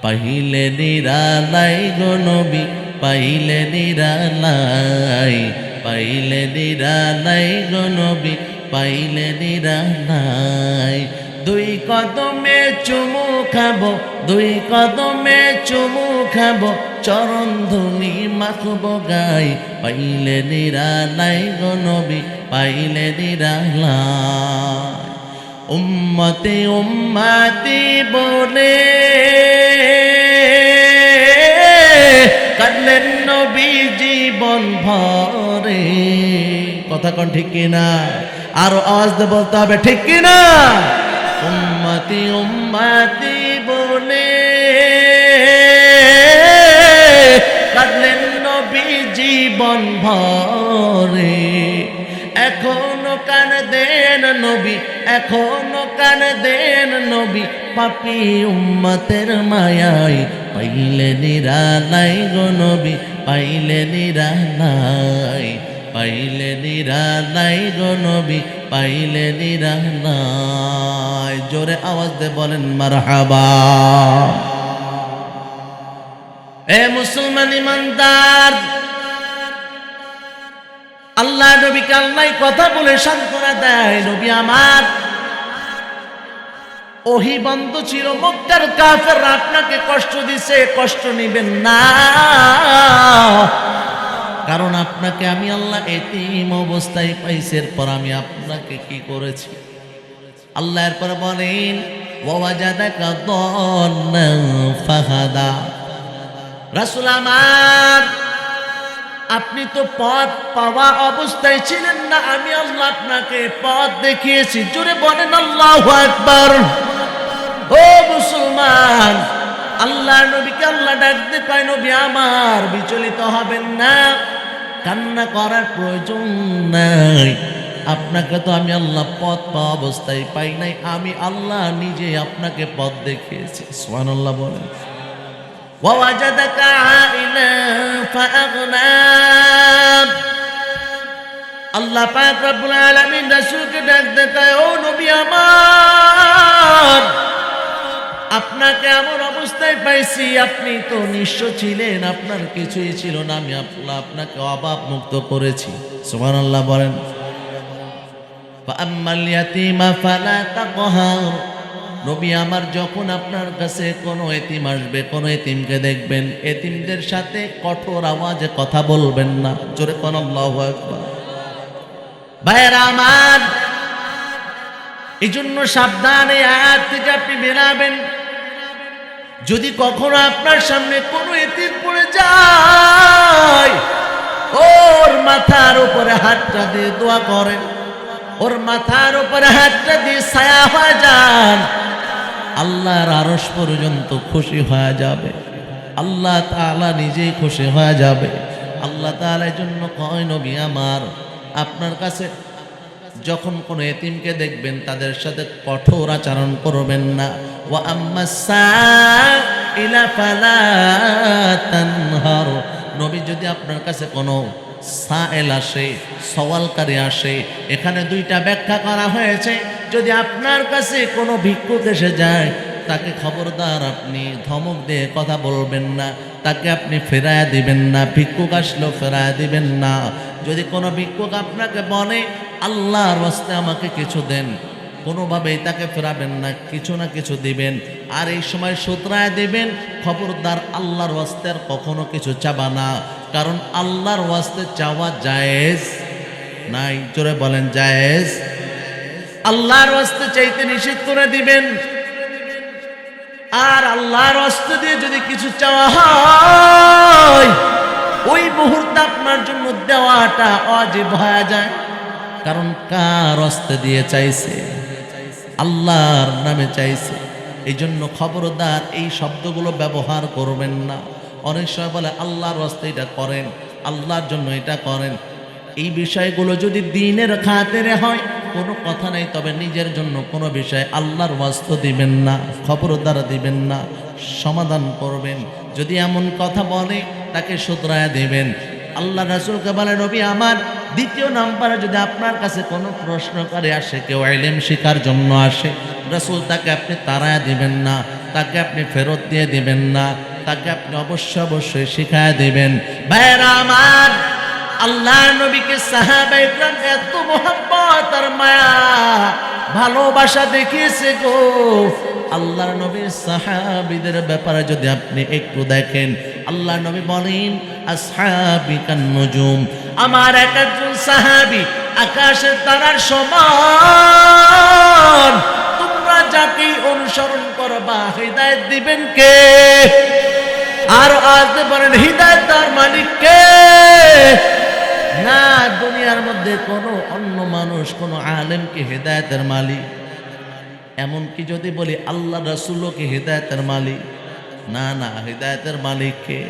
পাইলে নিরালাই গো নবী, পাইলে নিরালাই, পাইলে নিরালাই গো নবী, পাইলে নিরালাই। দুই কদমে চুমু খাবো, দুই কদমে চুমু খাবো, চরণ ধুলি মাখবো গাই, পাইলে নিরালাই গো নবী, পাইলে নিরালাই। উম্মতে উম্মতি বলে কাঁদলেন নবী জীবন ভরে। কথা কোন ঠিক কিনা? আরো আওয়াজ দিয়ে বলতে হবে ঠিক কিনা? উম্মতি উম্মতি বলে কাঁদলেন নবী জীবন ভরে। এখনো কান দেন নবী, এখনো কান দেন নবী, পাপী উম্মতের মায়ায়, পাইলে নিরালাই গো নবী, পাইলে নিরালাই, পাইলে নিরালাই গো নবী, পাইলে নিরালাই। জোরে আওয়াজ দিয়ে বলেন মারহাবা। এ মুসলমান ইমানদার, আল্লাহ নবীকে আল্লাহ কথা বলে সান্ত্বনা দেয়, নবী আমার ওহী বন্ধ ছিল, মক্কার কাফেররা আপনাকে কষ্ট দিছে, কষ্ট নিবেন না, কারণ আপনাকে আমি আল্লাহ এতিম অবস্থায় পাইছি, এরপর আমি আপনাকে কি করেছি। আল্লাহ এরপর বলেন ওয়াজাদাকা দাল্লান ফাহাদা। রাসূল আমার, আপনি তো পথ পাওয়া অবস্থায় ছিলেন না, আমি আল্লাহ আপনাকে পথ দেখিয়েছি। জোরে বলেন আল্লাহু আকবার। ও মুসলমান, আল্লাহ নবীকে আল্লাহ ডাক দিয়ে কয়, নবী আমার বিচলিত হবেন না, কান্না করার প্রয়োজন নাই। আপনাকে তো আমি আল্লাহ পথ পাওয়া অবস্থায় পাই নাই, আমি আল্লাহ নিজে আপনাকে পথ দেখিয়েছি। সুবহানাল্লাহ বলেন। ওয়াজাদাকা আইলা ফাআগনা। আল্লাহ পাক রব্বুল আলামিন রাসূলকে ডাক দেয়, ও নবী আমার, আপনাকে এমন অবস্থায় পাইছি, আপনি তো নিঃস্ব ছিলেন, আপনার কিছুই ছিল না, আমি আপনাকে অভাব মুক্ত করেছি। সুবহানাল্লাহ বলেন। ফাআম্মাল ইয়াতীমা ফালা তাকহার। নবী আমার, যখন আপনার কাছে কোনো এতিম আসবে, কোনো এতিমকে দেখবেন, এতিমদের সাথে কঠোর আওয়াজে কথা বলবেন না। জোরে কোন আল্লাহু আকবার। ভাইরা আমার, এই জন্য সাবধানে আয়াত থেকে আপনি বেরাবেন। যদি কখনো আপনার সামনে কোনো এতিম পড়ে যায়, ওর মাথার উপরে হাতটা দিয়ে দোয়া করেন, ওর মাথার উপরে হাতটা দিয়ে ছায়া হয়ে যান, আল্লাহর আরশ পর্যন্ত খুশি হয়ে যাবে, আল্লাহ তাআলা নিজেই খুশি হয়ে যাবে। আল্লাহ তাআলা এই জন্য কয়, নবী আমার, আপনার কাছে যখন কোনো এতিমকে দেখবেন, তাদের সাথে কঠোর আচরণ করবেন না। ওয়া আম্মাস সাইলা ফালা তানহার। নবী, যদি আপনার কাছে কোনো সায়েল আসে, সওয়ালকারী আসে, এখানে দুইটা ব্যাখ্যা করা হয়েছে। যদি আপনার কাছে কোনো ভিক্ষুক এসে যায়, তাকে খবরদার আপনি ধমক দিয়ে কথা বলবেন না, তাকে আপনি ফেরায়া দিবেন না, ভিক্ষুক আসলেও ফেরায়া দিবেন না। যদি কোনো ভিক্ষুক আপনাকে বলে আল্লাহর ওয়াস্তে আমাকে কিছু দেন, কোনোভাবেই তাকে ফেরাবেন না, কিছু না কিছু দিবেন, আর এই সময় শুধরায় দিবেন। খবরদার আল্লাহর ওয়াস্তে আর কখনো কিছু চাবা না, কারণ আল্লাহর ওয়াস্তে চাওয়া জায়েজ নাই। জোরে বলেন জায়েজ। আল্লাহর ওয়াস্তে চাইতে নিষেধ করে দিবেন, আর আল্লাহর ওয়াস্তে দিয়ে যদি কিছু চাওয়া হয়, ওই মুহূর্তে আপনার জন্য দেওয়াটা ওয়াজিব হয়ে যায়। কারণ কার ওয়াস্তে দিয়ে চাইছে? আল্লাহর নামে চাইছে। এই জন্য খবরদার এই শব্দগুলো ব্যবহার করবেন না। অনেক সময় বলে আল্লাহর ওয়াস্তে এটা করেন, আল্লাহর জন্য এটা করেন। এই বিষয়গুলো যদি দ্বীনের খাতিরে হয়, কোনো কথা নেই, তবে নিজের জন্য কোনো বিষয় আল্লাহর ওয়াস্তে দিবেন না, খবরদার দিবেন না, সমাধান করবেন। যদি এমন কথা বলে, তাকে শুধরায়া দিবেন। আল্লাহ রাসূলকে বলে, নবী আমার, দ্বিতীয় নাম্বারে যদি আপনার কাছে কোনো প্রশ্নকারী আসে, কেউ ইলম শিখার জন্য আসে, রাসূল তাকে আপনি তাড়ায়া দিবেন না, তাকে আপনি ফেরত দিয়ে দিবেন না, তাকে আপনি অবশ্যই শিখায় দিবেন। ভাইরা আমার, আল্লাহর নবীকে সাহাবায়ে কেরাম এত মহব্বত আর মায়া ভালোবাসা দেখিয়েছে গো। আল্লাহর নবীর সাহাবীদের ব্যাপারে যদি আপনি একটু দেখেন, আল্লাহর নবী বলেন আসহাবি কান নুজুম, আমার এক একজন সাহাবী আকাশের তারার সমান। তোমরা যাকেই অনুসরণ করবা হিদায়াত দিবেন কে? আর আজ বলেন হিদায়াত তার মালিক কে? না, দুনিয়ার মধ্যে কোনো অন্য মানুষ, কোনো আলেম কি হিদায়াতের মালিক? এমনকি যদি বলি আল্লাহ রাসূলও কি হিদায়াতের মালিক? না না, হিদায়াতের মালিক কে?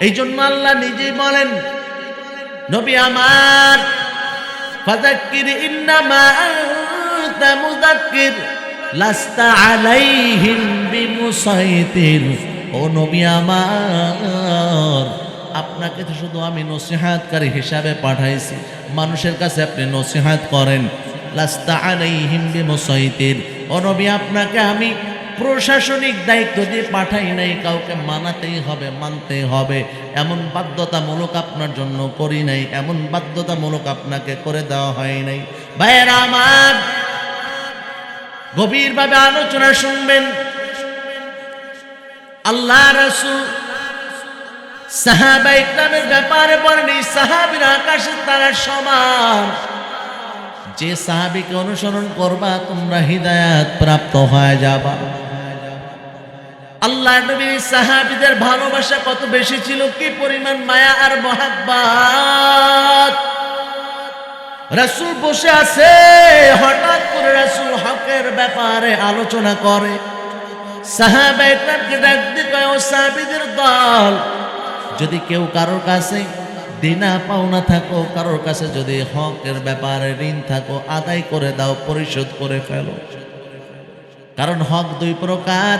এই জন্য আল্লাহ নিজেই বলেন, নবী আমার ফাযাক্কির ইন্নামা আনতা মুযাক্কির লাস্তা আলাইহিম বিমুসাইতির। ও নবী আমার, আপনাকে তো শুধু আমি নসিহতকারী হিসাবে পাঠাইছি, মানুষের কাছে আপনি নসিহত করেন। লাস্তা আলাইহিম বিমুসাইতির, ও নবী আপনাকে আমি প্রশাসনিক দায়িত্ব দিয়ে পাঠাই নাই, কাউকে মানাতেই হবে, মানতেই হবে এমন বাধ্যতামূলক আপনার জন্য করি নাই, এমন বাধ্যতামূলক আপনাকে করে দেওয়া হয় নাই। ভাইয়েরা আমার, গভীরভাবে আলোচনা শুনবেন। আল্লাহ রাসূল সাহাবায়ে কেরামের ব্যাপারে বলেন, এই সাহাবীরা আকাশের তারার সমান। যে সাহাবীকে অনুসরণ করবা তোমরা হিদায়াত প্রাপ্ত হয়ে যাবা। আল্লাহ নবীর সাহাবীদের ভালোবাসা কত বেশি ছিল, কি পরিমাণ মায়া আর মহব্বত। রাসূল বসে আছে, হঠাৎ করে রাসূল হকের ব্যাপারে আলোচনা করে। সাহাবায়ে কেরামকে ডাক দিয়ে কয়, ও সাহাবীদের দল, যদি কেউ কারোর কাছে দেনা পাওনা থাকো, কারোর কাছে যদি হকের ব্যাপারে ঋণ থাকো, আদায় করে দাও, পরিশোধ করে ফেলো। কারণ হক দুই প্রকার,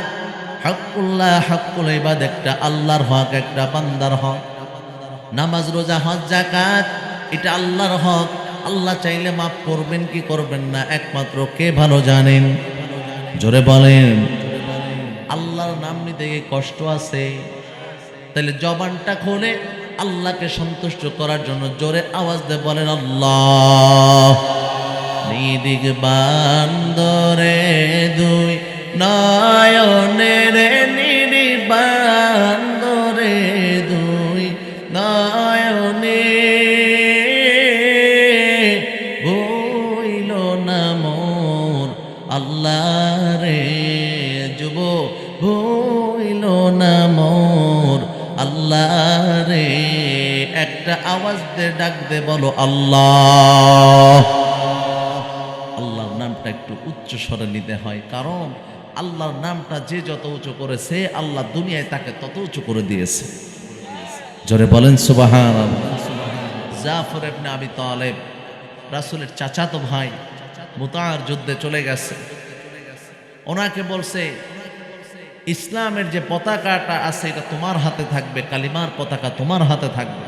হকুল্লাহ, হকুল ইবাদ একটা আল্লাহর হক, একটা বান্দার হক। নামাজ, রোজা, হজ, যাকাত এটা আল্লাহর হক। আল্লাহ চাইলে মাফ করবেন কি করবেন না একমাত্র কে ভালো জানেন। জোরে বলেন, আল্লাহর নাম নিতে গিয়ে কষ্ট আছে, তাহলে জবানটা খুলে আল্লাহকে সন্তুষ্ট করার জন্য জোরে আওয়াজ দিয়ে বলেন আল্লাহ। নিদিক বান্দরে দুই নয়নের, নিদি বান্দরে দুই নয়নে, বইল না মোর আল্লাহ রে যুব, বইল না মোর আল্লাহ রে। একটা আওয়াজ দে, ডাক দে, বলো আল্লাহ। আল্লাহর নামটা একটু উচ্চ স্বরে নিতে হয়, কারণ আল্লাহর নামটা যে যত উঁচু করেছে আল্লাহ দুনিয়ায় তাকে তত উঁচু করে দিয়েছে। জোরে বলেন সুবহানাল্লাহ। জাফর ইবনে আবি তালেব রাসূলের চাচাতো ভাই, মুতার যুদ্ধে চলে গেছে। ওনাকে বলছে, ইসলামের যে পতাকাটা আছে এটা তোমার হাতে থাকবে, কালিমার পতাকা তোমার হাতে থাকবে।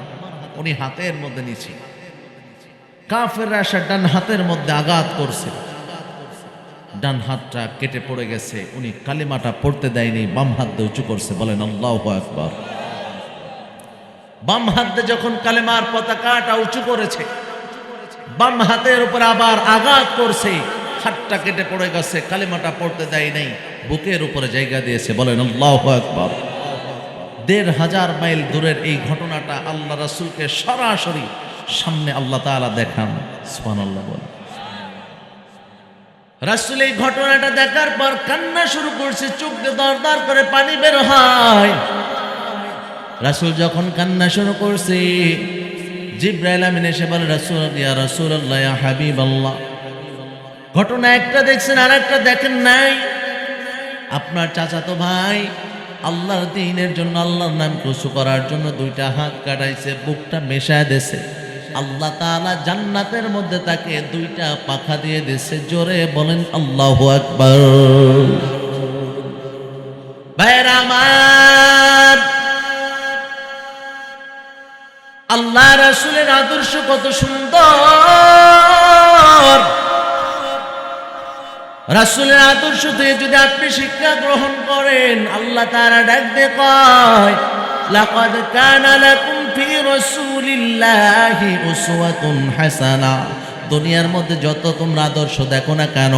উনি হাতের মধ্যে নিছে, কাফেররা এসে ডান হাতের মধ্যে আঘাত করছে, ডান হাতটা কেটে পড়ে গেছে। উনি কালিমাটা পড়তে দেয়নি, বাম হাত দিয়ে উঁচু করছে। বলেন আল্লাহু আকবার। বাম হাত দিয়ে যখন কালিমার পতাকাটা উঁচু করেছে, বাম হাতের উপর আবার আঘাত করছে, হাতটা কেটে পড়ে গেছে, কালিমাটা পড়তে দেয় নাই, বুকের উপরে জায়গা দিয়েছে। বলেন আল্লাহু আকবার। ১৫০০ মাইল দূরের এই ঘটনাটা আল্লাহ রাসূলকে সরাসরি সামনে আল্লাহ তাআলা দেখান। সুবহানাল্লাহ বলেন। রাসূল এই ঘটনাটা দেখার পর কান্না শুরু করছে, চোখ দিয়ে দরদর করে পানি বের হয়। রাসূল যখন কান্না শুরু করছে, জিবরাইল আমিন এসে বলে, রাসূল, ইয়া রাসূলুল্লাহ, ইয়া হাবিবাল্লাহ, ঘটনা একটা দেখছেন আর একটা দেখেন নাই। আপনার চাচাতো ভাই আল্লাহর দ্বীনের জন্য, আল্লাহর নাম উঁচু করার জন্য দুইটা হাত কাটাইছে, বুকটা মেশায় দিয়েছে। আল্লাহ তাআলা জান্নাতের মধ্যে তাকে দুইটা পাখা দিয়ে দিয়েছে। জোরে বলেন আল্লাহু আকবার। ভাইরা আমার, আল্লাহ রাসূলের আদর্শ কত সুন্দর। রাসূলের আদর্শ থেকে যদি আপনি শিক্ষা গ্রহণ করেন, আল্লাহ তাআলা ডাক দিয়ে কয়, লাকাদ কানা লাকুম ফি রাসূলিল্লাহি উসওয়াতুন হাসানাহ। দুনিয়ার মধ্যে যত তোমরা আদর্শ দেখো না কেন,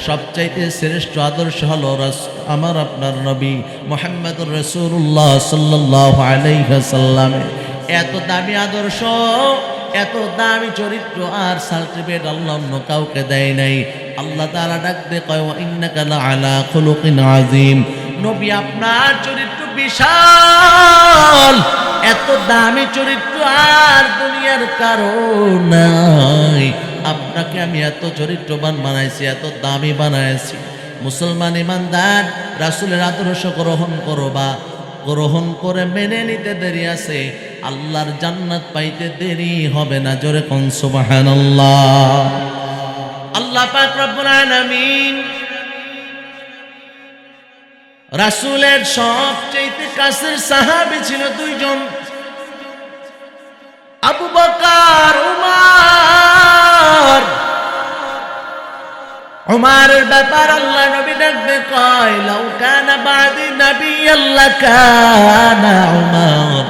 সবচাইতে শ্রেষ্ঠ আদর্শ হলো আমার আপনার নবী মুহাম্মদুর রাসূলুল্লাহ সাল্লাল্লাহু আলাইহি ওয়াসাল্লাম। এত দামি আদর্শ, এত দামি চরিত্র আর সার্টিফিকেট আল্লাহ অন্য কাউকে দেয় নাই। আল্লাহ তাআলা ডাক দিয়ে কয়, ওয়া ইন্নাকা লাআলা খুলুকিন আযীম। নবী আপনার চরিত্র বিশাল, এত দামি চরিত্র আর দুনিয়ার কারো নাই। আপনাকে আমি এত চরিত্রবান বানাইছি, এত দামি বানাইছি। মুসলমান ইমানদার, রাসূলের আদর্শ গ্রহণ করে মেনে নিতে দেরি আছে, আল্লাহর জান্নাত পাইতে দেরি হবে না। জোরে কোন সুবহানাল্লাহ। আল্লাহ পাক রব্বুল আলামিন রাসূলের সবচেয়ে কাছের সাহাবী ছিল দুইজন, আবু বকর, উমর। উমরের ব্যাপার আল্লাহ নবী ডাকতে কয়, লাউ কানা বাদি নাবিয়্যান লাকানা উমর।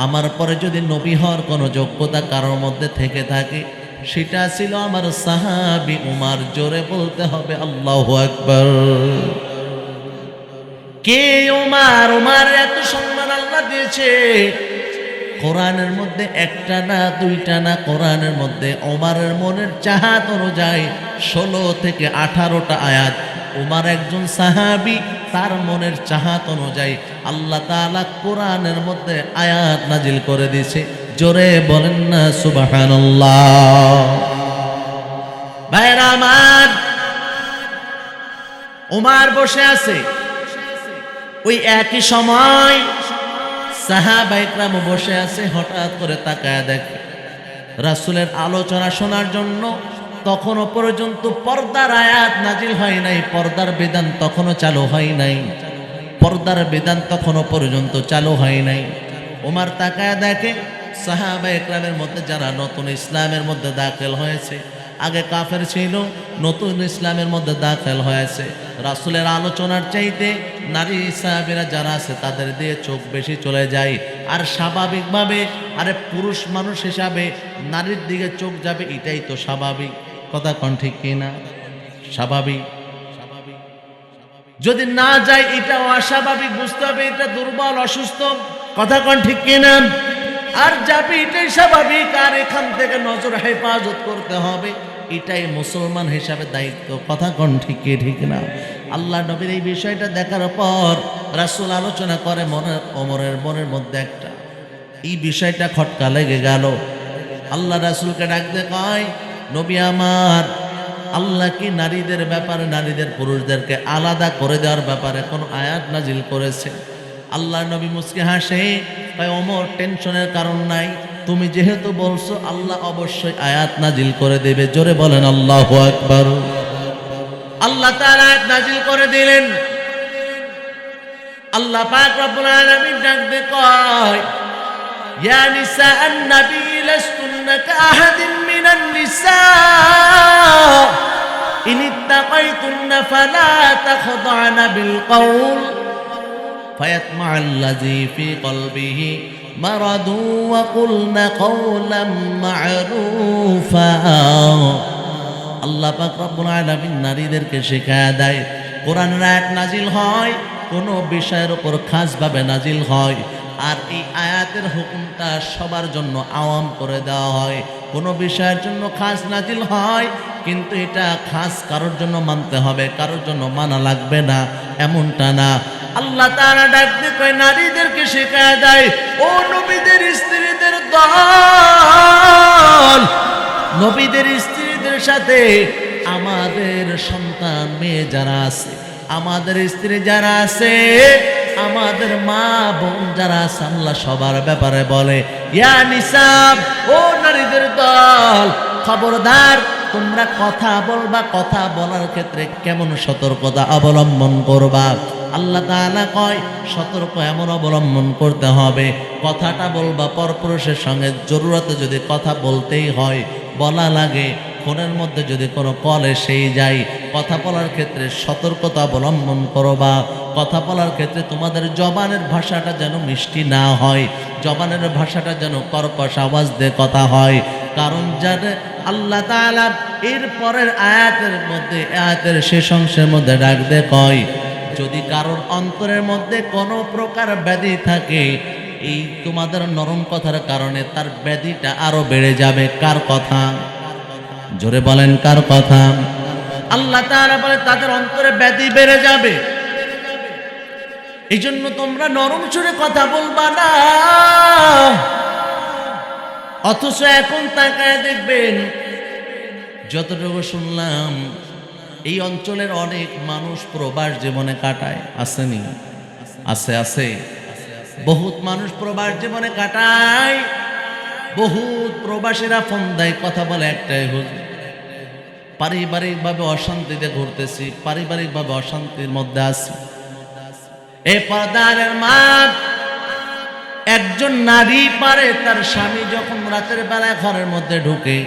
আমার পরে যদি নবী হওয়ার কোনো যোগ্যতা কারোর মধ্যে থেকে থাকে, সেটা ছিল আমার সাহাবী উমর। জোরে বলতে হবে আল্লাহু আকবার। কে উমর? উমরের এত সম্মান আল্লাহ দিয়েছে। কোরআনের মধ্যে একটা না দুইটা না, কোরআনের মধ্যে উমরের মনের চাহাত অনুযায়ী 16 থেকে 18টা আয়াত। উমর একজন সাহাবী, তার মনের চাহাত অনুযায়ী আল্লাহ তাআলা কোরআনের মধ্যে আয়াত নাজিল করে দিয়েছে। জোরে বলেন না সুবহানাল্লাহ। ভাইরা আমার, উমর বসে আছে, ওই একই সময় সাহাবায়ে কেরাম বসে আছে। হঠাৎ করে তাকায় দেখে রাসূলের আলোচনা শোনার জন্য তখনও পর্যন্ত পর্দার আয়াত নাজিল হয় নাই, পর্দার বিধান তখনও চালু হয় নাই, পর্দার বিধান তখনও পর্যন্ত চালু হয় নাই। ওমর তাকায় দেখে সাহাবায়ে কেরামের মধ্যে যারা নতুন ইসলামের মধ্যে দাখিল হয়েছে, আগে কাফের ছিল, নতুন ইসলামের মধ্যে দাখিল হয়েছে, রাসূলের আলোচনার চাইতে নারী সাহাবীরা যারা আছে তাদের দিয়ে চোখ বেশি চলে যায়। আর স্বাভাবিকভাবে আরে পুরুষ মানুষ হিসাবে নারীর দিকে চোখ যাবে, এটাই তো স্বাভাবিক। কথা কোন ঠিক কিনা? স্বাভাবিক। যদি না যায় এটাও অস্বাভাবিক, বুঝতে হবে এটা দুর্বল, অসুস্থ। কথা কোন ঠিক কিনা? আর যাবে এটাই স্বাভাবিক। আর এখান থেকে নজর হেফাজত করতে হবে, এটাই মুসলমান হিসাবে দায়িত্ব। কথা কোন ঠিক কি ঠিক না? আল্লাহ নবীর এই বিষয়টা দেখার পর রাসূল আলোচনা করে ওমরের মনের মধ্যে একটা এই বিষয়টা খটকা লেগে গেল। আল্লাহ রাসূলকে ডাকতে কয়, নবী আমার, আল্লাহ কি নারীদের ব্যাপারে, নারীদের পুরুষদেরকে আলাদা করে দেওয়ার ব্যাপারে কোনো আয়াত নাজিল করেছে? আল্লাহ নবী মুস্কি হাসে, কয় ওমর টেনশনের কারণ নাই, তুমি যেহেতু বলছো আল্লাহ অবশ্যই আয়াত নাজিল করে দেবে। জোরে বলেন আল্লাহু আকবার। আল্লাহ তাআলা আয়াত নাজিল করে দিলেন। আল্লাহ পাক রব্বুল আলামিন ডাকতে কয়, ইয়া নিসাআন নবী লাস্তুন্না কাআহাদিন মিনান নিসা ইন ইত্তাকাইতুন্না ফালা তাখদা'না বিল কওল ফায়াতমা'আল্লাযী ফী কলবিহি মারাদু ওয়া কুলনা কওলাম মা'রুফা। আল্লাহ পাক রব্বুল আলামিন নারীদেরকে শেখায় দেয়, কোরআনের আয়াত নাজিল হয় কোনো বিষয়ের উপর খাসভাবে নাজিল হয়, আর এই আয়াতের হুকুমটা সবার জন্য আওয়াম করে দেওয়া হয়। কোনো বিষয়ের জন্য খাস নাজিল হয়, কিন্তু এটা খাস কারোর জন্য মানতে হবে, কারোর জন্য মানা লাগবে না, এমনটা না। আল্লাহ তাআলা ডাকতে কয়, নারীদেরকে শেখায় দেয়, ও নবীদের স্ত্রীদের দল, নবীদের স্ত্রীদের সাথে আমাদের সন্তান মেয়ে যারা আছে, আমাদের স্ত্রী যারা আছে, আমাদের মা বোন যারা আছে, আল্লাহ সবার ব্যাপারে বলে, ইয়া নিসা, ও নারীদের দল, খবরদার তোমরা কথা বলবা, কথা বলার ক্ষেত্রে কেমন সতর্কতা অবলম্বন করবা। আল্লাহ তাআলা কয়, সতর্ক এমন অবলম্বন করতে হবে, কথাটা বলবা পরপুরুষের সঙ্গে জরুরতে যদি কথা বলতেই হয় বলা লাগে, ফোনের মধ্যে যদি কোনো কল এসেই যায়, কথা বলার ক্ষেত্রে সতর্কতা অবলম্বন করবা। কথা বলার ক্ষেত্রে তোমাদের জবানের ভাষাটা যেন মিষ্টি না হয়, জবানের ভাষাটা যেন কর্কশ আওয়াজ দিয়ে কথা হয়। কারণ যারা আল্লাহ তাআলা এর পরের আয়াতের মধ্যে, আয়াতের শেষ অংশের মধ্যে ডাক দিয়ে কয়, যদি কারোর অন্তরের মধ্যে কোনো প্রকার ব্যাধি থাকে, এই তোমাদের নরম কথার কারণে তার ব্যাধিটা আরো বেড়ে যাবে। কার কথা? জোরে বলেন, কার কথা? আল্লাহ তাআলা বলে তাদের অন্তরে ব্যাধি বেড়ে যাবে। এই জন্য তোমরা নরম সুরে কথা বলবা না। অথচ এখন তাকায় দেখবেন, যতটুকু শুনলাম এই অঞ্চলের অনেক মানুষ প্রবাস জীবনে কাটায়। আসেনি? আছে, আছে। বহুত মানুষ প্রবাস জীবনে কাটায়। বহুত প্রবাসীরা ফোন দেয়, কথা বলে একটাই, হুজুর পারিবারিকভাবে অশান্তিতে ঘুরতেছি, পারিবারিকভাবে অশান্তির মধ্যে আছি। এ পর্দার মা, একজন নারী পারে তার স্বামী যখন রাতের বেলায় ঘরের মধ্যে ঢুকে,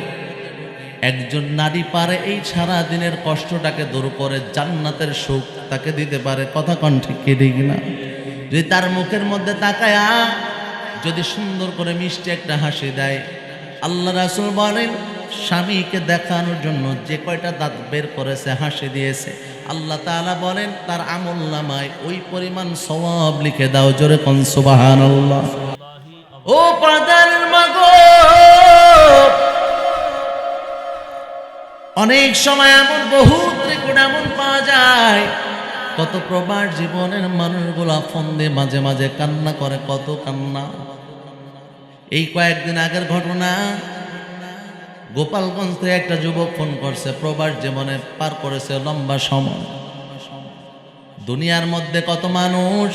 একজন নারী পারে এই সারা দিনের কষ্টটাকে দূর করে জান্নাতের সুখ তাকে দিতে পারে। কথা কন ঠিক কি ঠিক না? যদি তার মুখের মধ্যে তাকায়া যদি সুন্দর করে মিষ্টি একটা হাসি দেয়, আল্লাহ রাসূল বলেন স্বামীকে দেখানোর জন্য যে কয়টা দাঁত বের করেছে, হাসি দিয়েছে, আল্লাহ তাআলা বলেন তার আমলনামায় ওই পরিমাণ সওয়াব লিখে দাও। জোরে কোন সুবহানাল্লাহ। ও পর্দার মাগো, অনেক সময় এমন বহুত রেকর্ড এমন পাওয়া যায়, কত প্রবাস জীবনের মানুষগুলো ফোন দিয়ে মাঝে মাঝে কান্না করে, কত কান্না। এই কয়েকদিন আগের ঘটনা, গোপালগঞ্জ থেকে একটা যুবক ফোন করছে, প্রবাস জীবনে পার করেছে লম্বা সময়। দুনিয়ার মধ্যে কত মানুষ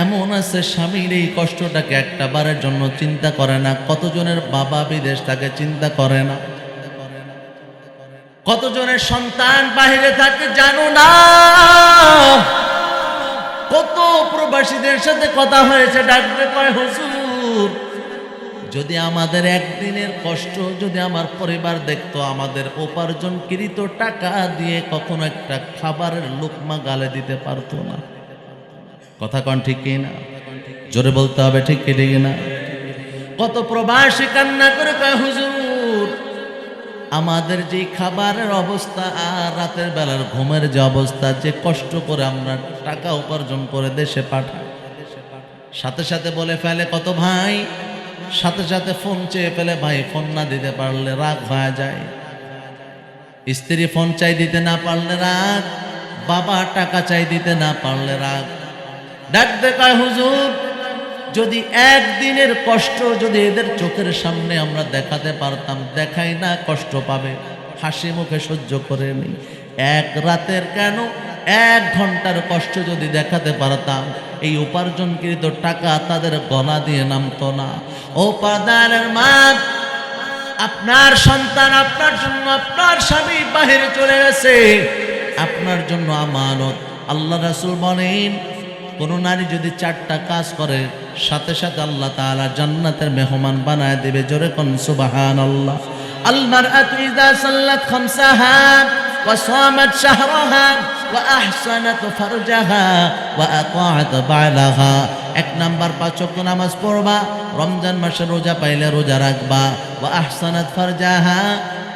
এমন আছে স্বামীর এই কষ্টটাকে একটা বারের জন্য চিন্তা করে না। কতজনের বাবা বিদেশ তাকে চিন্তা করে না, কতজনের সন্তান বাহিরে থাকে জানো না। কত প্রবাসীদের সাথে কথা হয়েছে, ডাকবে কয় হুজুর যদি আমাদের একদিনের কষ্ট যদি আমার পরিবার দেখতো, আমাদের উপার্জনকৃত টাকা দিয়ে কখনো একটা খাবারের লোকমা গালে দিতে পারতো না। কথা কন ঠিক কি না? জোরে বলতে হবে ঠিক কি ঠিক না? কত প্রবাসী কান্না করে কয় হুজুর আমাদের যে খাবারের অবস্থা আর রাতের বেলার ঘুমের যে অবস্থা, যে কষ্ট করে আমরা টাকা উপার্জন করে দেশে পাঠাই, সাথে সাথে বলে ফেলে কত ভাই, সাথে সাথে ফোন চেয়ে ফেলে, ভাই ফোন না দিতে পারলে রাগ হয়ে যায়, স্ত্রী ফোন চাই দিতে না পারলে রাগ, বাবা টাকা চাই দিতে না পারলে রাগ। ডাক দেখায় হুজুর যদি একদিনের কষ্ট যদি এদের চোখের সামনে আমরা দেখাতে পারতাম, দেখাই না, কষ্ট পাবে, হাসি মুখে সহ্য করে নি। এক রাতের কেন 1 ঘন্টার কষ্ট যদি দেখাতে পারতাম, এই উপার্জনকৃত টাকা তাদের গলা দিয়ে নামতো না। ও পর্দার মা, আপনার সন্তান আপনার জন্য, আপনার স্বামী বাহিরে চলে গেছে, আপনার জন্য আমানত। আল্লাহ রাসূল বলেন কোন নারী যদি 4টা কাজ করে, সাথে সাথে আল্লাহ তাআলা জান্নাতের মেহমান বানায় দেবে। জোরে কোন সুবহানাল্লাহ। আল মারআতু ইযা সাল্লাত খামসাহা ওয়া সামাত শাহরাহা ওয়া আহসানাত ফারজাহা ওয়া আতাআত বা'লাহা। 1 নাম্বার 5 ওয়াক্ত নামাজ পড়বা, রমজান মাসে রোজা পাইলে রোজা রাখবা, ওয়া আহসানাত ফারজাহা।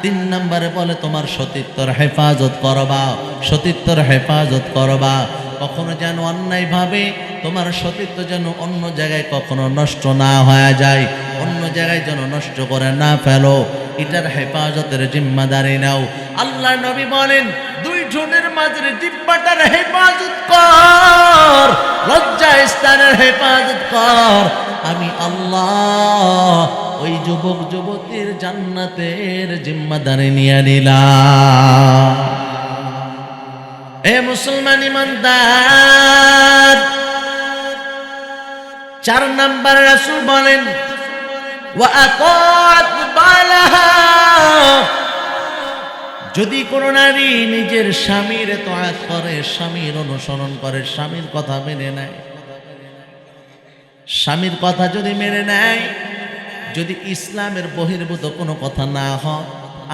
3 নম্বরে বলে তোমার সতীত্বর হেফাজত করবা, সতীত্বর হেফাজত করবা। কখনো যেন অন্যায়ভাবে তোমার সতীত্ব যেন অন্য জায়গায় কখনো নষ্ট না হয়ে যায়, অন্য জায়গায় যেন নষ্ট করে না ফেলো, এটার হেফাজতের জিম্মাদারি নাও। আল্লাহ নবী বলেন 2 ঠোঁটের মাঝের জিহ্বাটার হেফাজত কর, লজ্জা স্থানের হেফাজত কর। আমি আল্লাহ ওই যুবক যুবতীর জান্নাতের জিম্মাদারি নিয়ে নিলাম। এ মুসলমান ইমানদার, 4 নম্বর রাসূল বলেন ওয়া আতাআত বা'লাহা। যদি কোন নারী নিজের স্বামীর তাআত করে, স্বামীর অনুসরণ করে, স্বামীর কথা মেনে নেয়, স্বামীর কথা যদি মেনে নেয়, যদি ইসলামের বহির্ভূত কোনো কথা না হয়,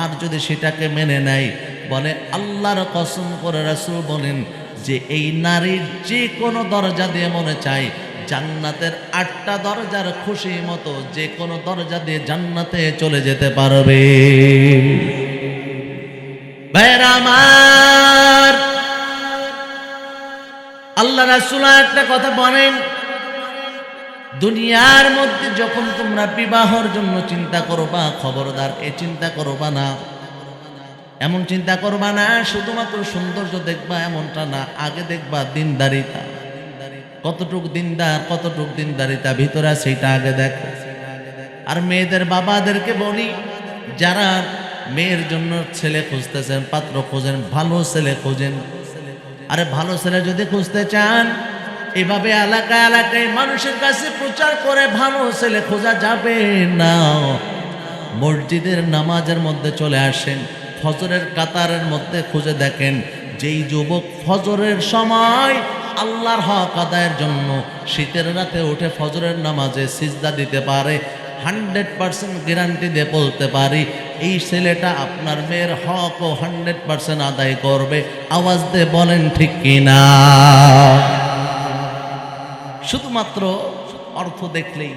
আর যদি সেটাকে মেনে নেয়, বলে আল্লাহর কসম করে রাসূল বলেন যে এই নারীর যে কোনো দরজা দিয়ে মনে চায় জান্নাতের 8টা দরজার খুশি মতো যে কোনো দরজা দিয়ে জান্নাতে চলে যেতে পারবে। ভাইরা আমার, আল্লাহ রাসূল একটা কথা বলেন, দুনিয়ার মধ্যে যখন তোমরা বিবাহের জন্য চিন্তা করবা, খবরদার এ চিন্তা করবা না, এমন চিন্তা করবা না শুধুমাত্র সৌন্দর্য দেখবা এমনটা না, আগে দেখবা দিনদারিতা, কতটুক দিনদার কতটুক দিনদারিতা ভিতরে সেইটা আগে দেখো। আর মেয়েদের বাবাদেরকে বলি, যারা মেয়ের জন্য ছেলে খুঁজতেছেন, পাত্র খোঁজেন, ভালো ছেলে খোঁজেন। আরে ভালো ছেলে যদি খুঁজতে চান, এভাবে এলাকায় এলাকায় মানুষের কাছে প্রচার করে ভালো ছেলে খোঁজা যাবে না। মসজিদের নামাজের মধ্যে চলে আসেন, ফজরের কাতারের মধ্যে খুঁজে দেখেন যেই যুবক ফজরের সময় আল্লাহর হক আদায়ের জন্য শীতের রাতে উঠে ফজরের নামাজে সিজদা দিতে পারে, 100% গ্যারান্টি দিয়ে বলতে পারি এই ছেলেটা আপনার মেয়ের হকও 100% আদায় করবে। আওয়াজ দিয়ে বলেন ঠিক কিনা? শুধুমাত্র অর্থ দেখলেই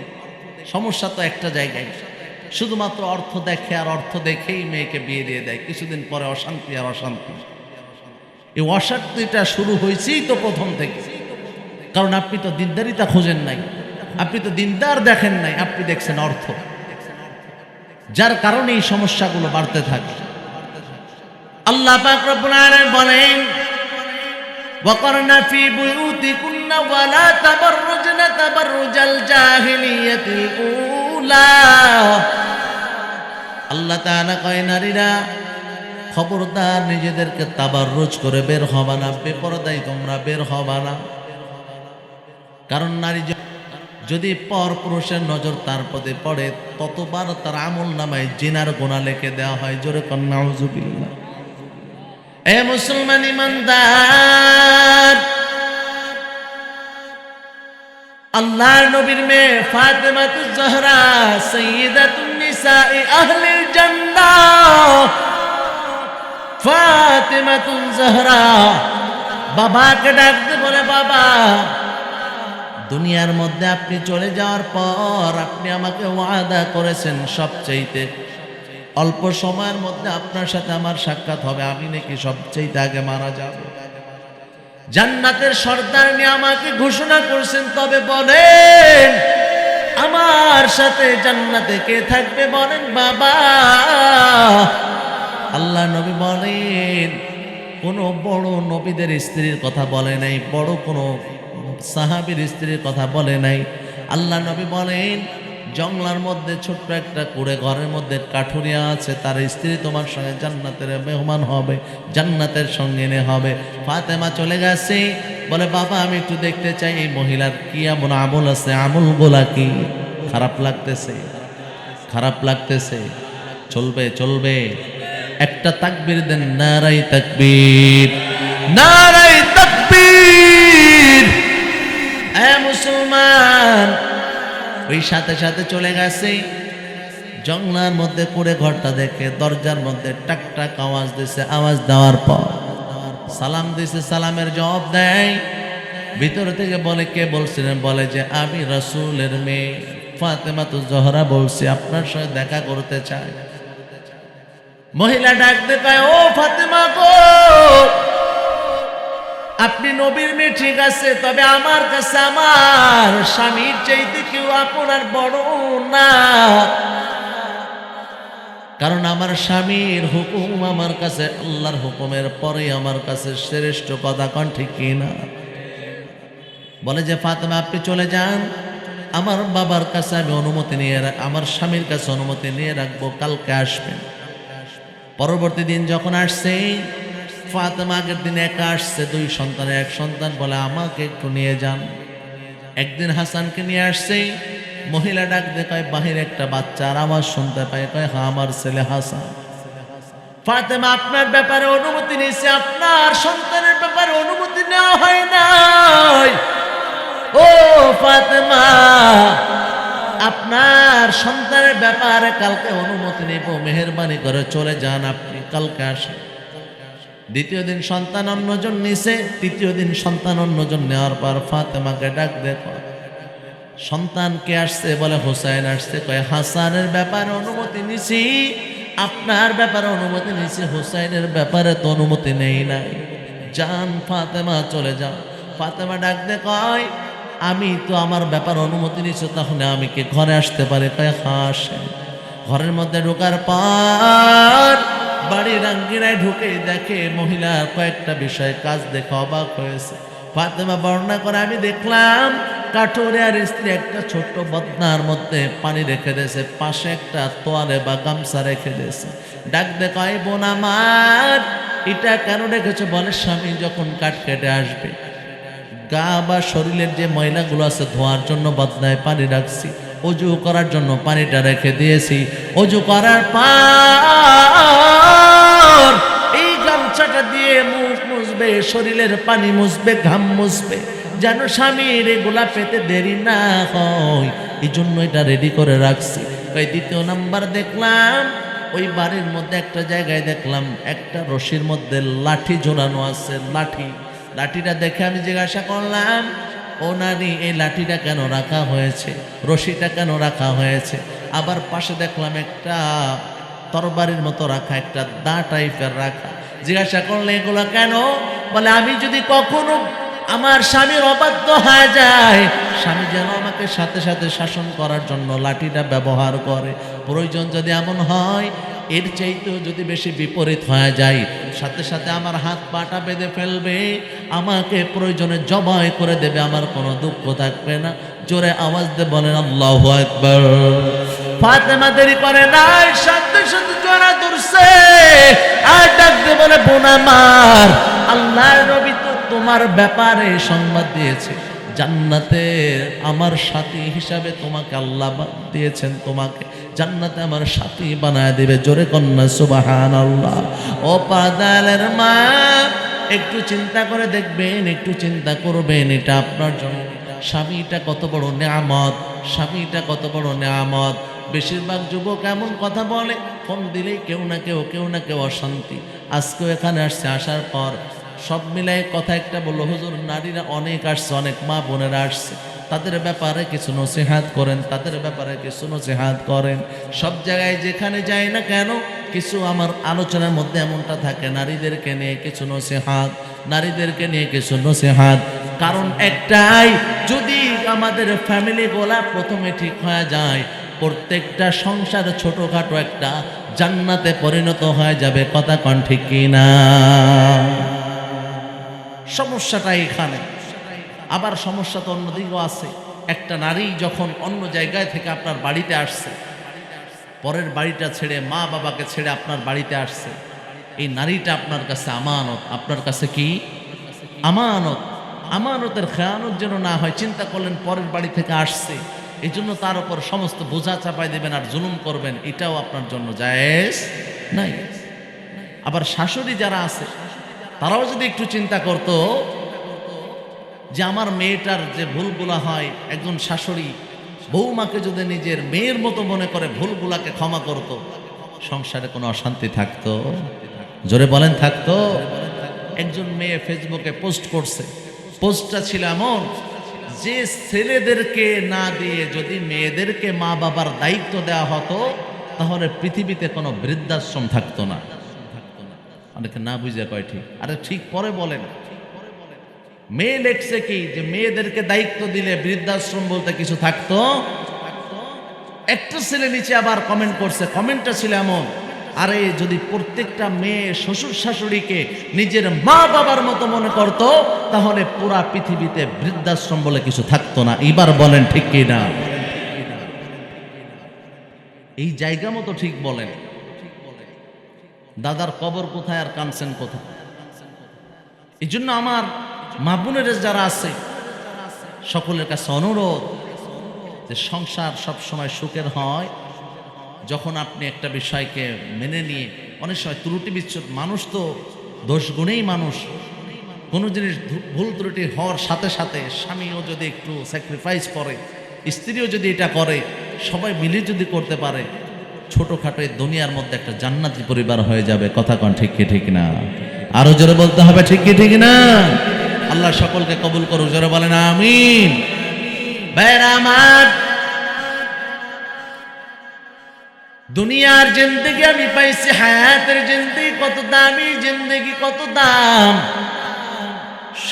সমস্যা তো একটা জায়গায়, শুধুমাত্র অর্থ দেখে আর অর্থ দেখেই মেয়েকে বিয়ে দিয়ে দেয়, কিছুদিন পরে অশান্তি আর অশান্তি। এই অশান্তিটা শুরু হয়েছেই তো প্রথম থেকে, কারণ আপনি তো দিনদারিতা খোঁজেন নাই, আপনি তো দিনদার দেখেন নাই, আপনি দেখছেন অর্থ, যার কারণে এই সমস্যাগুলো বাড়তে থাকে। আল্লাহ পাক রব্বুল আলামিন বলেন, ওয়াকারনা ফি বুয়ুতিকুন্না ওয়ালা তাবাররুজনা তাবাররুজাল জাহিলিয়াতিল উলা। আল্লাহ তাআলা কয়, নারীরা খবরদার নিজেদেরকে তাবাররুজ করে বের হবা না, বেপরদায় তোমরা বের হবা না। কারণ নারী যদি পর পুরুষের নজর তার প্রতি পড়ে, ততবার তার আমল নামায় জিনার গুনাহ লিখে দেওয়া হয়। জোরে কন নাউযুবিল্লাহ। এ মুসলমান ইমানদার, আল্লাহর নবীর মেয়ে ফাতেমাতুজ জহরা সাইয়্যিদাতুন নিসাই আহলিল জান্নাহ, ফাতেমাতুজ জহরা বাবাকে ডাকতে বলে, বাবা দুনিয়ার মধ্যে আপনি চলে যাওয়ার পর আপনি আমাকে ওয়াদা করেছেন সবচেয়ে অল্প সময়ের মধ্যে আপনার সাথে আমার সাক্ষাৎ হবে, আমি নাকি সবচেয়ে আগে মারা যাব। জান্নাতের সর্দার নিয়ে আমাকে ঘোষণা করছেন, তবে বলেন আমার সাথে জান্নাতে কে থাকবে? বলেন বাবা। আল্লাহ নবী বলেন, কোন বড় নবীদের স্ত্রীর কথা বলে নাই, বড় কোনো সাহাবীর স্ত্রীর কথা বলে নাই। আল্লাহ নবী বলেন, জঙ্গলার মধ্যে ছোট্ট একটা কুড়ে ঘরের মধ্যে কাঠুরিয়া আছে, তার স্ত্রী তোমার সঙ্গে জান্নাতের মেহমান হবে, জান্নাতের সঙ্গিনী হবে। ফাতেমা চলে গেছে, বলে বাবা আমি একটু দেখতে চাই এই মহিলার কি এমন আমল আছে, আমলগুলা কি? খারাপ লাগতেছে, খারাপ লাগতেছে, চলবে চলবে। একটা তাকবীর দেন, নারাই তাকবীর, নারাই তাকবীর। এ মুসলমান, ওই সাথে সাথে চলে গেছে জঙ্গলার মধ্যে কুড়ে ঘরটা দেখে, দরজার মধ্যে টাক টাক আওয়াজ দিছে। আওয়াজ দেওয়ার পর সালাম দিছে, সালামের জবাব দেয়। ভিতর থেকে বলে, কে বলছিলেন? বলে যে আমি রাসূলের মেয়ে ফাতেমাতুজ জহরা বলছি, আপনার সাথে দেখা করতে চাই। মহিলা ডাকতে পায়, ও ফাতেমা গো, আপনি নবীর মেয়ে ঠিক আছে, তবে আমার কাছে আমার স্বামীর চাইতে কেউ আপনার বড় না, কারণ আমার স্বামীর হুকুম আমার কাছে আল্লাহর হুকুমের পরে আমার কাছে শ্রেষ্ঠ কথা। কোন ঠিক কিনা? বলে যে ফাতেমা আপনি চলে যান, আমার বাবার কাছে আমি অনুমতি নিয়ে, আমার স্বামীর কাছে অনুমতি নিয়ে রাখবো, কালকে আসবেন। পরবর্তী দিন যখন আসছে, ফাতেমা আগের দিন একা আসছে, 2 সন্তানের এক সন্তান, বলে আমাকে একটু নিয়ে যান। একদিন হাসানকে নিয়ে আসছে, মহিলা ডাক দিয়ে কয় বাহিরে একটা বাচ্চার আওয়াজ শুনতে পায়, কয় হ্যাঁ আমার ছেলে হাসান। ফাতেমা আপনার ব্যাপারে অনুমতি নিয়েছে, আপনার সন্তানের ব্যাপারে অনুমতি নেওয়া হয় নাই। ও ফাতেমা, আপনার সন্তানের ব্যাপারে কালকে অনুমতি নেব, মেহেরবানি করে চলে যান, আপনি কালকে আসেন। দ্বিতীয় দিন সন্তান অন্যজন নিছে, তৃতীয় দিন সন্তান অন্যজন নেওয়ার পর ফাতেমাকে ডাক দেখো, সন্তান কে আসছে? বলে হুসাইন আসছে। কয় হাসানের ব্যাপারে অনুমতি নিছি, আপনার ব্যাপারে অনুমতি নিছি, হুসাইনের ব্যাপারে তো অনুমতি নেই নাই। যান ফাতেমা চলে যাও। ফাতেমা ডাক দে কয় আমি তো আমার ব্যাপার অনুমতি নিছি, তাহলে আমি কি ঘরে আসতে পারি? কয় হ্যাঁ আসেন। ঘরের মধ্যে ঢোকার পর বাড়ির আঙ্গিনায় ঢুকে দেখে মহিলার কয়েকটা বিষয় কাজ দেখে অবাক হয়েছে। ফাতেমা বর্ণনা করে আমি দেখলাম কাঠুরে আর স্ত্রী একটা ছোট্ট বদনার মধ্যে পানি রেখে দিয়েছে, পাশে একটা তোয়ালে বা গামছা রেখে দিয়েছে। ডাক দেখায় বোন আমার এটা কেন রেখেছে? বলে স্বামী যখন কাঠ কেটে আসবে গা বা শরীরের যে ময়লাগুলো আছে ধোয়ার জন্য বদনায় পানি রাখছি, অজু করার জন্য পানিটা রেখে দিয়েছি। অজু করার পর এই গামছাটা দিয়ে মুখ মুছবে, শরীরের পানি মুছবে, ঘাম মুছবে, যেন স্বামীর এগুলা পেতে দেরি না হয়, এই জন্য এটা রেডি করে রাখছি। ওই দ্বিতীয় নাম্বার দেখলাম ওই বাড়ির মধ্যে একটা জায়গায় দেখলাম একটা রশির মধ্যে লাঠি ঝোলানো আছে। লাঠিটা দেখে আমি জিজ্ঞাসা করলাম ও নারী এই লাঠিটা কেন রাখা হয়েছে, রশিটা কেন রাখা হয়েছে? আবার পাশে দেখলাম একটা তরবারির মতো রাখা, একটা দা টাইপের রাখা। জিজ্ঞাসা করলে এগুলো কেন? বলে আমি যদি কখনো আমার স্বামীর অবাধ্য হয়ে যায়, স্বামী যেন আমাকে সাথে সাথে শাসন করার জন্য লাঠিটা ব্যবহার করে। প্রয়োজন যদি এমন হয় এর চাইতেও যদি বেশি বিপরীত হয়ে যায়, সাথে সাথে আমার হাত পাটা বেঁধে ফেলবে, আমাকে প্রয়োজনে জবাই করে দেবে, আমার কোনো দুঃখ থাকবে না। জোরে আওয়াজ দিয়ে বলেন আল্লাহু আকবার। ফাতেমা দেরি করে নাই, সাথে সাথে জোড়া ধরছে আর ডাক দিয়ে বলে বোন আমার, আল্লাহর নবী তো তোমার ব্যাপারে সংবাদ দিয়েছে, জান্নাতে আমার সাথী হিসাবে তোমাকে আল্লাহ দিয়েছেন, তোমাকে জান্নাতে আমার সাথী বানায় দিবে। জোরে কন্যা সুবহানাল্লাহ। ও পাদালের মা একটু চিন্তা করে দেখবেন, একটু চিন্তা করবেন, এটা আপনার জন্য স্বামীটা কত বড় নেয়ামত, স্বামীটা কত বড় নেয়ামত। বেশিরভাগ যুবক এমন কথা বলে, ফোন দিলেই কেউ না কেউ অশান্তি। আজকেও এখানে আসছে, আসার পর সব মিলাই কথা একটা বললো, হুজুর নারীরা অনেক আসছে, অনেক মা বোনেরা আসছে, তাদের ব্যাপারে কিছু নসিহাত করেন, তাদের ব্যাপারে কিছু নসিহাত করেন। সব জায়গায় যেখানে যাই না কেন কিছু আমার আলোচনার মধ্যে এমনটা থাকে, নারীদেরকে নিয়ে কিছু নসিহাত, নারীদেরকে নিয়ে কিছু নসিহাত। কারণ একটাই, যদি আমাদের ফ্যামিলি গোলা প্রথমে ঠিক হয়ে যায়, প্রত্যেকটা সংসার ছোটখাটো একটা জান্নাতে পরিণত হয়ে যাবে। কথা কন ঠিক কিনা? সমস্যাটা এখানে। আবার সমস্যা তো অন্যদিকেও আছে। একটা নারী যখন অন্য জায়গায় থেকে আপনার বাড়িতে আসছে, পরের বাড়িটা ছেড়ে, মা বাবাকে ছেড়ে আপনার বাড়িতে আসছে, এই নারীটা আপনার কাছে আমানত। আপনার কাছে কি আমানত? আমানতের খেয়ানত যেন না হয়। চিন্তা করলেন পরের বাড়ি থেকে আসছে, এই জন্য তার উপর সমস্ত বোঝা চাপাই দেবেন আর জুলুম করবেন, এটাও আপনার জন্য জায়েজ নাই। আবার শাশুড়ি যারা আছে তারাও যদি একটু চিন্তা করত যে আমার মেয়েটার যে ভুলগুলা হয়, একজন শাশুড়ি বৌমাকে যদি নিজের মেয়ের মতো মনে করে ভুলগুলাকে ক্ষমা করত, সংসারে কোনো অশান্তি থাকতো? জোরে বলেন থাকতো? একজন মেয়ে ফেসবুকে পোস্ট করছে, পোস্টটা ছিল এমন যে ছেলেদেরকে না দিয়ে যদি মেয়েদেরকে মা বাবার দায়িত্ব দেওয়া হতো তাহলে পৃথিবীতে কোনো বৃদ্ধাশ্রম থাকতো না। অনেকে না বুঝে কয় ঠিক, আরে ঠিক পরে বলেন। মেয়ে লেখছে কি যে মেয়েদেরকে দায়িত্ব দিলে বৃদ্ধাশ্রম বলতে কিছু থাকতো? একটা ছেলে নিচে আবার কমেন্ট করছে, কমেন্টটা ছিল এমন, আরে যদি প্রত্যেকটা মেয়ে শ্বশুর শাশুড়িকে নিজের মা বাবার মতো মনে করত তাহলে পুরা পৃথিবীতে বৃদ্ধাশ্রম বলে কিছু থাকতো না। এবার বলেন ঠিক কি না? এই জায়গা মতো ঠিক বলেন। দাদার কবর কোথায় আর কানছেন কোথায়? এই জন্য আমার মা বোনেরা যারা আছে সকলের কাছে অনুরোধ যে সংসার সবসময় সুখের হয় যখন আপনি একটা বিষয়কে মেনে নিয়ে, অনেক সময় ত্রুটি বিচ্ছুত মানুষ তো দোষ গুণেই মানুষ, কোনো জিনিস ভুল ত্রুটি হওয়ার সাথে সাথে স্বামীও যদি একটু স্যাক্রিফাইস করে, স্ত্রীও যদি এটা করে, সবাই মিলে যদি করতে পারে, ছোটখাটো এই দুনিয়ার মধ্যে একটা জান্নাতি পরিবার হয়ে যাবে। কথা কন ঠিক কি ঠিক না? আরো জোরে বলতে হবে ঠিক কি ঠিক না? আল্লাহ সকলকে কবুল করুক, জোরে বলেন আমিন। ভাইরা আমার, দুনিয়ার জিন্দেগি আমি পাইছি, হায়াতের জিন্দেগি কত দামি, জিন্দেগি কত দাম।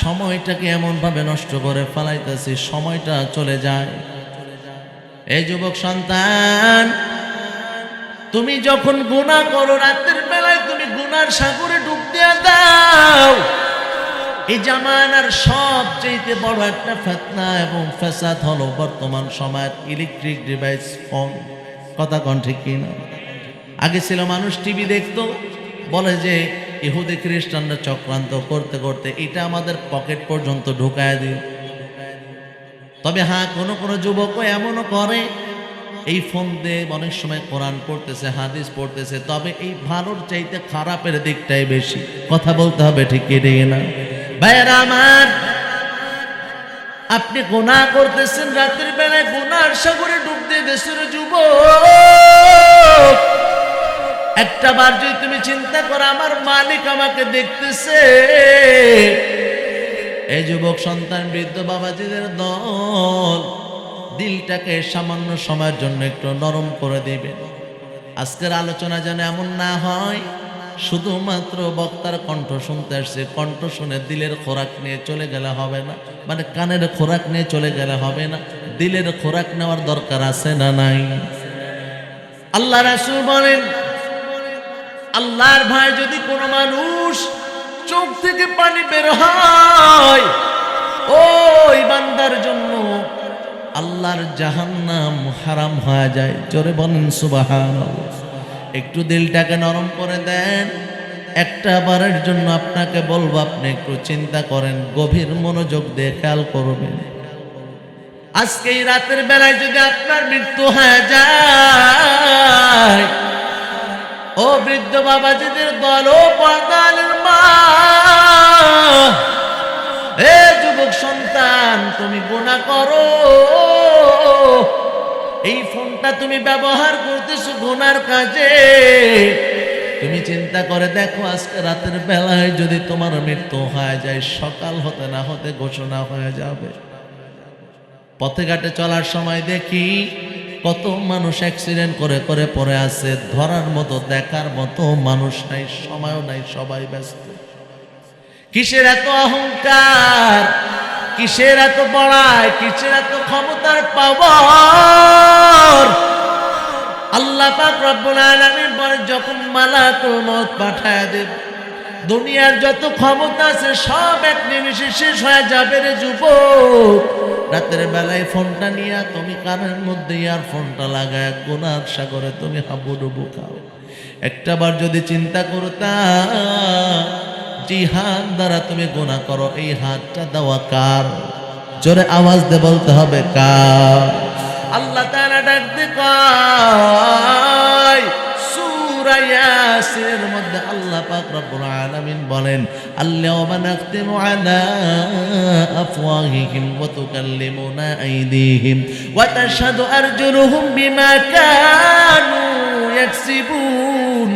সময়টাকে এমন ভাবে নষ্ট করে ফেলাইতেছি, সময়টা চলে যায়। এই যুবক সন্তান, তুমি যখন গুনাহ করো, রাতের বেলায় তুমি গুনার সাগরে ডুব দিয়ে দাও। এই জামানার সবচেয়ে বড় একটা ফিতনা এবং ফাসাদ হলো বর্তমান সময়ের ইলেকট্রিক ডিভাইস, ফোন। কথা কন ঠিক কিনা? আগে ছিল মানুষ টিভি দেখতো, বলে যে ইহুদি খ্রিস্টানরা চক্রান্ত করতে করতে এটা আমাদের পকেট পর্যন্ত ঢুকায় দিল। তবে হ্যাঁ, কোনো কোনো যুবকও এমনও করে, এই ফোন দিয়ে অনেক সময় কোরআন পড়তেছে, হাদিস পড়তেছে, তবে এই ভালোর চাইতে খারাপের দিকটাই বেশি। কথা বলতে হবে ঠিক কি ঠিক না? ভাইয়েরা আমার, আপনি গুনাহ করতেছেন, রাতের বেলায় গুনার সাগরে ডুব দিয়ে দেশের যুবক, একটা বার যদি তুমি চিন্তা করো আমার মালিক আমাকে দেখতেছে। এই যুবক সন্তান, বৃদ্ধ বাবাজিদের দল, দিলটাকে সামান্য সময়ের জন্য একটু নরম করে দিবে। আজকের আলোচনা যেন এমন না হয় শুধুমাত্র বক্তার কণ্ঠ শুনতে আসছে, কণ্ঠ শুনে দিলের খোরাক নিয়ে চলে গেলে হবে না, মানে কানের খোরাক নিয়ে চলে গেলে হবে না, দিলের খোরাক নেওয়ার দরকার আছে না নাই? আল্লাহ রাসূল বলেন, আল্লাহর ভয় যদি কোনো মানুষ চোখ থেকে পানি বের হয়, ওই বান্দার জন্য আল্লাহর জাহান্নাম হারাম হয়ে যায়। জোরে বলেন সুবহানাল্লাহ। একটু দিলটাকে নরম করে দেন। একটা বারের জন্য আপনাকে বলবো, আপনি একটু চিন্তা করেন, গভীর মনোযোগ দিয়ে খেয়াল করবেন। আজকে এই রাতের বেলায় যদি আপনার মৃত্যু হয়ে যায়, ও বৃদ্ধ বাবাজিদের দল, ও পর্দালের মা, এ যুবক সন্তান, তুমি গুনাহ করো, এই ফোনটা তুমি ব্যবহার করতেছো গুনার কাজে। তুমি চিন্তা করে দেখো, আজকে রাতের বেলায় যদি তোমার মৃত্যু হয়ে যায়, সকাল হতে না হতে ঘোষণা হয়ে যাবে। পথে ঘাটে চলার সময় দেখি কত মানুষ অ্যাক্সিডেন্ট করে করে পড়ে আছে, ধরার মতো দেখার মতো মানুষ নাই, সময়ও নাই, সবাই ব্যস্ত। কিসের এত অহংকার, কিসের এত বড়াই, কিসের এত ক্ষমতার পাওয়ার? আল্লাহ পাক রব্বুল আলামিন বলেন, যখন মালাকুল মউত পাঠায় দেব, দুনিয়ার যত ক্ষমতা আছে সব এক নিমিষে শেষ হয়ে যাবে রে যুবক। রাতের বেলায় ফোনটা নিয়ে তুমি কানের মধ্যে ইয়ারফোনটা লাগায় গুনার সাগরে তুমি হাবুডুবু খাও। একটাবার যদি চিন্তা করতা, যে হাত দ্বারা তুমি গুনাহ করো, এই হাতটা দেওয়া কার? জোরে আওয়াজ দিয়ে বলতে হবে কার? আল্লাহ তাআলা ডাক দিয়ে কয়, সূরা ইয়াসিনের মধ্যে আল্লাহ পাক রব্বুল আলামিন বলেন, আল-ইয়াওমা নাখতিমু আলা আফওয়াহিহিম ওয়া তুকাল্লিমুনা আইদিহিম ওয়া তাশহাদু আরজুলুহুম বিমা কানু ইয়াকসিবুন।